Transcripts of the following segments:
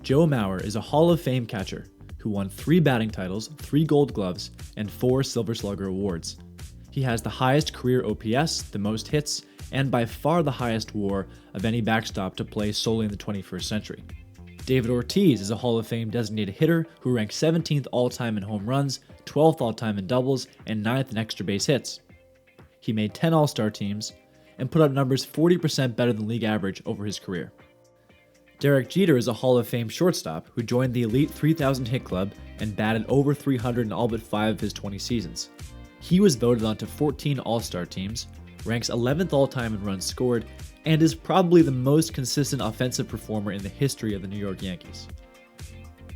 Joe Mauer is a Hall of Fame catcher who won 3 batting titles, 3 Gold Gloves, and 4 Silver Slugger awards. He has the highest career OPS, the most hits, and by far the highest WAR of any backstop to play solely in the 21st century. David Ortiz is a Hall of Fame designated hitter who ranks 17th all-time in home runs, 12th all-time in doubles, and 9th in extra base hits. He made 10 All-Star teams and put up numbers 40% better than league average over his career. Derek Jeter is a Hall of Fame shortstop who joined the elite 3,000 hit club and batted over 300 in all but 5 of his 20 seasons. He was voted onto 14 All-Star teams, ranks 11th all-time in runs scored, and is probably the most consistent offensive performer in the history of the New York Yankees.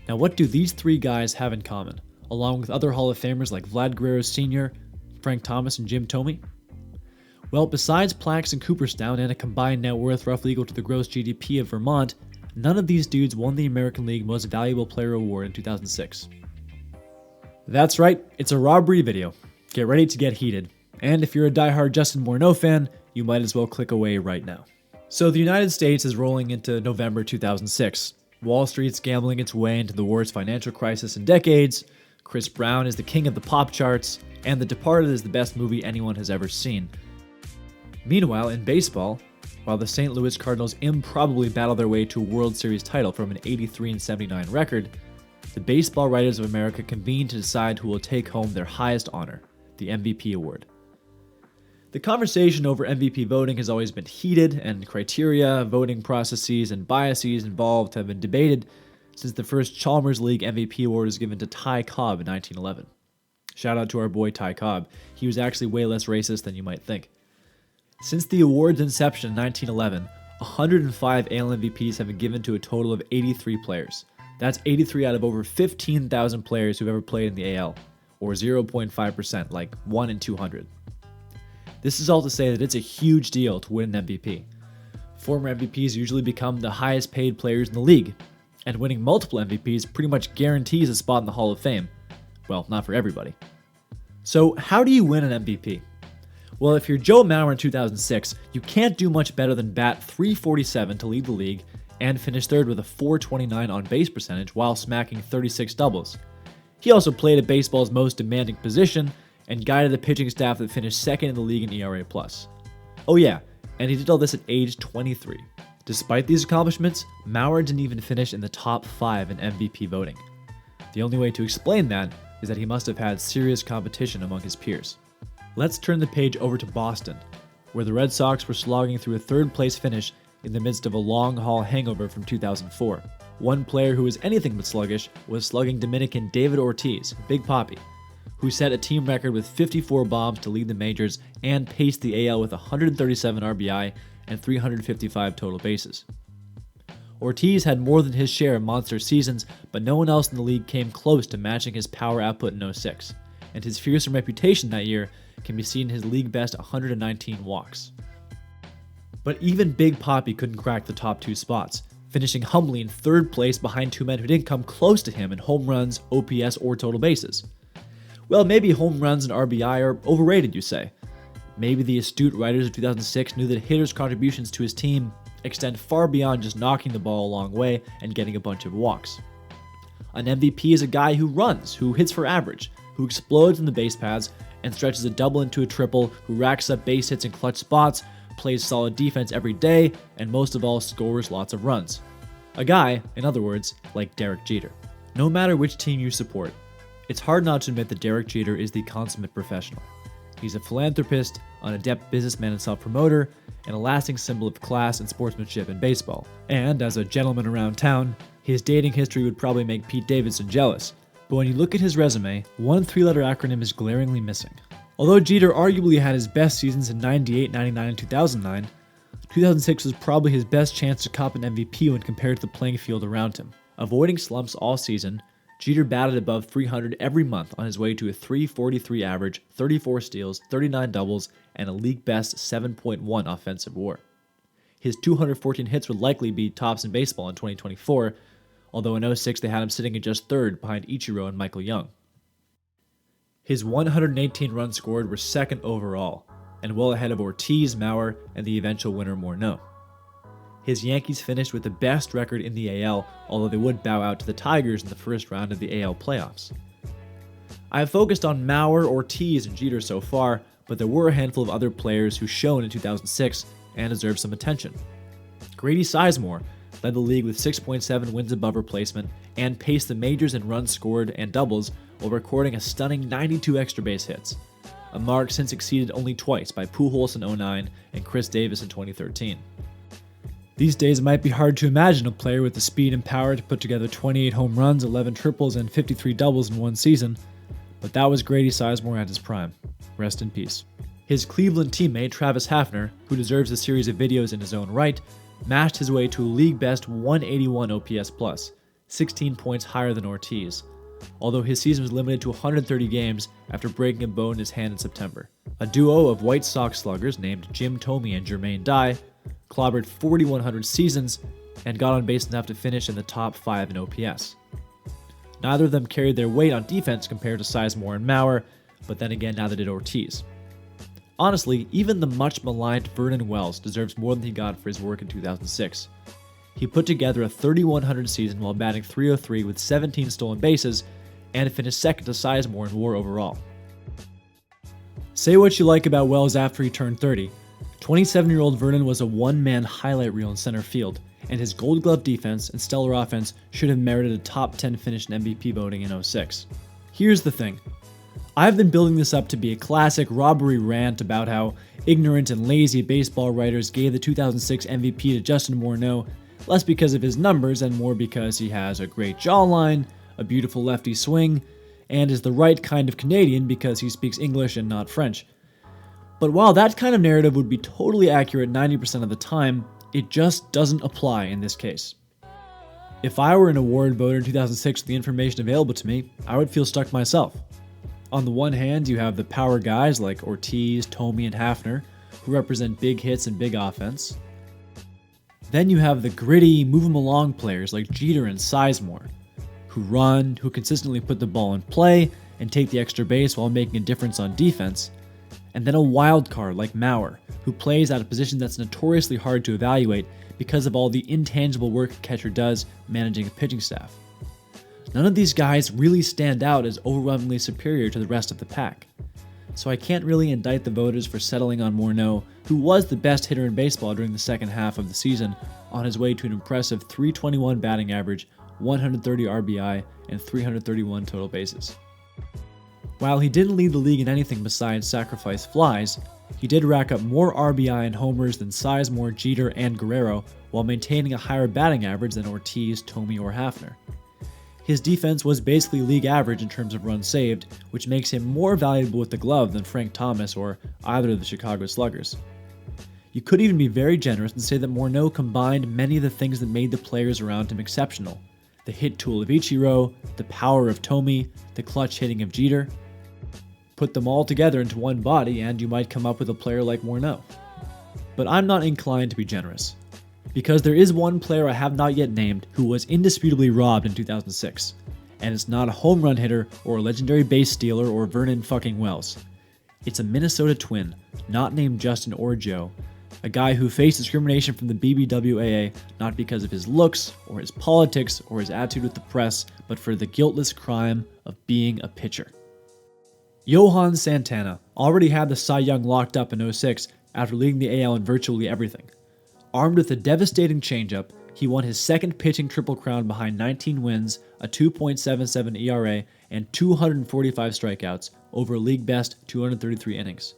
Now, what do these 3 guys have in common, along with other Hall of Famers like Vlad Guerrero Sr., Frank Thomas, and Jim Thome? Well, besides plaques in Cooperstown and a combined net worth roughly equal to the gross GDP of Vermont, none of these dudes won the American League Most Valuable Player Award in 2006. That's right, it's a robbery video. Get ready to get heated. And if you're a diehard Justin Morneau fan, you might as well click away right now. So the United States is rolling into November 2006. Wall Street's gambling its way into the worst financial crisis in decades, Chris Brown is the king of the pop charts, and The Departed is the best movie anyone has ever seen. Meanwhile, in baseball, while the St. Louis Cardinals improbably battle their way to a World Series title from an 83-79 record, the Baseball Writers of America convene to decide who will take home their highest honor, the MVP award. The conversation over MVP voting has always been heated, and criteria, voting processes, and biases involved have been debated since the first Chalmers League MVP award was given to Ty Cobb in 1911. Shout out to our boy Ty Cobb. He was actually way less racist than you might think. Since the award's inception in 1911, 105 AL MVPs have been given to a total of 83 players. That's 83 out of over 15,000 players who've ever played in the AL, or 0.5%, like 1 in 200. This is all to say that it's a huge deal to win an MVP. Former MVPs usually become the highest paid players in the league, and winning multiple MVPs pretty much guarantees a spot in the Hall of Fame. Well, not for everybody. So how do you win an MVP? Well, if you're Joe Mauer in 2006, you can't do much better than bat .347 to lead the league and finish third with a .429 on-base percentage while smacking 36 doubles. He also played at baseball's most demanding position and guided the pitching staff that finished second in the league in ERA+. Oh yeah, and he did all this at age 23. Despite these accomplishments, Mauer didn't even finish in the top 5 in MVP voting. The only way to explain that is that he must have had serious competition among his peers. Let's turn the page over to Boston, where the Red Sox were slogging through a third-place finish in the midst of a long-haul hangover from 2004. One player who was anything but sluggish was slugging Dominican David Ortiz, Big Papi, who set a team record with 54 bombs to lead the majors and paced the AL with 137 RBI and 355 total bases. Ortiz had more than his share of monster seasons, but no one else in the league came close to matching his power output in 06, and his fearsome reputation that year can be seen in his league-best 119 walks. But even Big Papi couldn't crack the top 2 spots, finishing humbly in third place behind 2 men who didn't come close to him in home runs, OPS, or total bases. Well, maybe home runs and RBI are overrated, you say. Maybe the astute writers of 2006 knew that hitters' contributions to his team extend far beyond just knocking the ball a long way and getting a bunch of walks. An MVP is a guy who runs, who hits for average, who explodes in the base paths and stretches a double into a triple, who racks up base hits in clutch spots, plays solid defense every day, and most of all scores lots of runs. A guy, in other words, like Derek Jeter. No matter which team you support, it's hard not to admit that Derek Jeter is the consummate professional. He's a philanthropist, an adept businessman and self-promoter, and a lasting symbol of class and sportsmanship in baseball. And as a gentleman around town, his dating history would probably make Pete Davidson jealous. But when you look at his resume, one 3-letter acronym is glaringly missing. Although Jeter arguably had his best seasons in 98, 99, and 2009, 2006 was probably his best chance to cop an MVP when compared to the playing field around him. Avoiding slumps all season, Jeter batted above 300 every month on his way to a .343 average, 34 steals, 39 doubles, and a league-best 7.1 offensive WAR. His 214 hits would likely be tops in baseball in 2024, although in 06 they had him sitting at just third behind Ichiro and Michael Young. His 118 runs scored were second overall, and well ahead of Ortiz, Mauer, and the eventual winner Morneau. His Yankees finished with the best record in the AL, although they would bow out to the Tigers in the first round of the AL playoffs. I have focused on Mauer, Ortiz, and Jeter so far, but there were a handful of other players who shone in 2006 and deserve some attention. Grady Sizemore led the league with 6.7 wins above replacement and paced the majors in runs scored and doubles while recording a stunning 92 extra base hits, a mark since exceeded only twice by Pujols in 2009 and Chris Davis in 2013. These days it might be hard to imagine a player with the speed and power to put together 28 home runs, 11 triples, and 53 doubles in one season, but that was Grady Sizemore at his prime. Rest in peace. His Cleveland teammate Travis Hafner, who deserves a series of videos in his own right, matched his way to a league-best 181 OPS+, 16 points higher than Ortiz, although his season was limited to 130 games after breaking a bone in his hand in September. A duo of White Sox sluggers named Jim Thome and Jermaine Dye clobbered 4,100 seasons and got on base enough to finish in the top 5 in OPS. Neither of them carried their weight on defense compared to Sizemore and Mauer, but then again neither did Ortiz. Honestly, even the much maligned Vernon Wells deserves more than he got for his work in 2006. He put together a 3,100 season while batting .303 with 17 stolen bases and finished second to Sizemore in WAR overall. Say what you like about Wells after he turned 30. 27-year-old Vernon was a one-man highlight reel in center field, and his Gold Glove defense and stellar offense should have merited a top 10 finish in MVP voting in 06. Here's the thing. I've been building this up to be a classic robbery rant about how ignorant and lazy baseball writers gave the 2006 MVP to Justin Morneau, less because of his numbers and more because he has a great jawline, a beautiful lefty swing, and is the right kind of Canadian because he speaks English and not French. But while that kind of narrative would be totally accurate 90% of the time, it just doesn't apply in this case. If I were an award voter in 2006 with the information available to me, I would feel stuck myself. On the one hand, you have the power guys like Ortiz, Thome, and Hafner, who represent big hits and big offense. Then you have the gritty, move-em-along players like Jeter and Sizemore, who run, who consistently put the ball in play, and take the extra base while making a difference on defense. And then a wild card like Mauer, who plays at a position that's notoriously hard to evaluate because of all the intangible work a catcher does managing a pitching staff. None of these guys really stand out as overwhelmingly superior to the rest of the pack. So I can't really indict the voters for settling on Morneau, who was the best hitter in baseball during the second half of the season, on his way to an impressive .321 batting average, 130 RBI, and 331 total bases. While he didn't lead the league in anything besides sacrifice flies, he did rack up more RBI and homers than Sizemore, Jeter, and Guerrero, while maintaining a higher batting average than Ortiz, Thome, or Hafner. His defense was basically league average in terms of runs saved, which makes him more valuable with the glove than Frank Thomas or either of the Chicago Sluggers. You could even be very generous and say that Morneau combined many of the things that made the players around him exceptional. The hit tool of Ichiro, the power of Thome, the clutch hitting of Jeter. Put them all together into one body and you might come up with a player like Morneau. But I'm not inclined to be generous, because there is one player I have not yet named who was indisputably robbed in 2006, and it's not a home run hitter or a legendary base stealer or Vernon fucking Wells. It's a Minnesota Twin, not named Justin or Joe, a guy who faced discrimination from the BBWAA not because of his looks or his politics or his attitude with the press, but for the guiltless crime of being a pitcher. Johan Santana already had the Cy Young locked up in 06 after leading the AL in virtually everything. Armed with a devastating changeup, he won his second pitching triple crown behind 19 wins, a 2.77 ERA, and 245 strikeouts over a league-best 233 innings.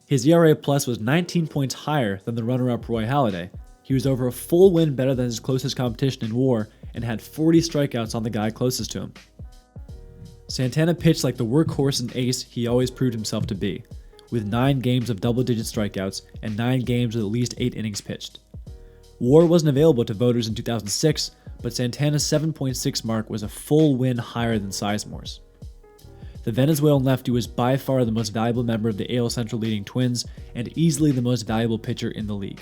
His ERA plus was 19 points higher than the runner-up Roy Halladay. He was over a full win better than his closest competition in WAR and had 40 strikeouts on the guy closest to him. Santana pitched like the workhorse and ace he always proved himself to be, with 9 games of double-digit strikeouts and 9 games with at least 8 innings pitched. WAR wasn't available to voters in 2006, but Santana's 7.6 mark was a full win higher than Sizemore's. The Venezuelan lefty was by far the most valuable member of the AL Central leading Twins and easily the most valuable pitcher in the league.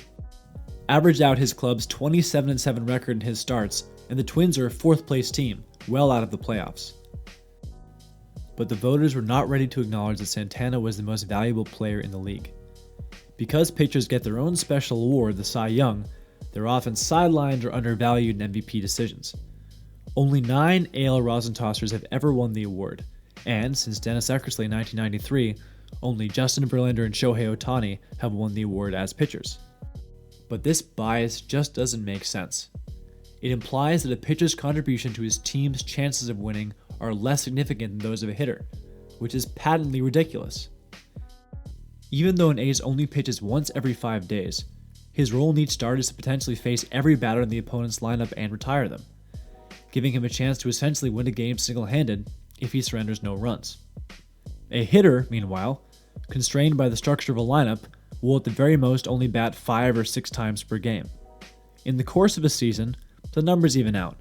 Averaged out his club's 27-7 record in his starts, and the Twins are a 4th place team, well out of the playoffs. But the voters were not ready to acknowledge that Santana was the most valuable player in the league. Because pitchers get their own special award, the Cy Young, They're often sidelined or undervalued in MVP decisions. Only 9 AL rosin tossers have ever won the award, and since Dennis Eckersley in 1993, only Justin Verlander and Shohei Ohtani have won the award as pitchers. But this bias just doesn't make sense. It implies that a pitcher's contribution to his team's chances of winning are less significant than those of a hitter, which is patently ridiculous. Even though an ace only pitches once every 5 days, his role in each start is to potentially face every batter in the opponent's lineup and retire them, giving him a chance to essentially win a game single-handed if he surrenders no runs. A hitter, meanwhile, constrained by the structure of a lineup, will at the very most only bat 5 or 6 times per game. In the course of a season, the numbers even out.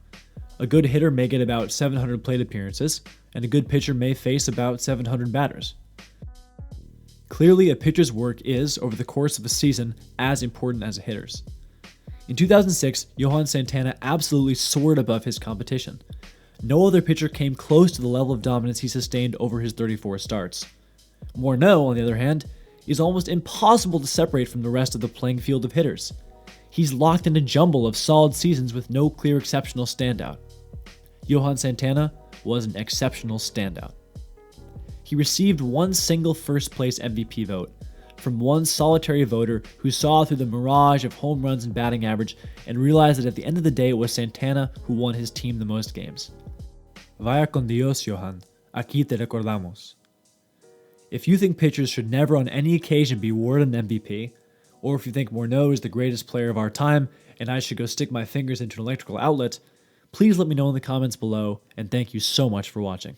A good hitter may get about 700 plate appearances, and a good pitcher may face about 700 batters. Clearly, a pitcher's work is, over the course of a season, as important as a hitter's. In 2006, Johan Santana absolutely soared above his competition. No other pitcher came close to the level of dominance he sustained over his 34 starts. Morneau, on the other hand, is almost impossible to separate from the rest of the playing field of hitters. He's locked in a jumble of solid seasons with no clear exceptional standout. Johan Santana was an exceptional standout. He received one single first-place MVP vote from one solitary voter who saw through the mirage of home runs and batting average and realized that at the end of the day it was Santana who won his team the most games. Vaya con Dios, Johan. Aquí te recordamos. If you think pitchers should never on any occasion be awarded an MVP, or if you think Morneau is the greatest player of our time and I should go stick my fingers into an electrical outlet, please let me know in the comments below, and thank you so much for watching.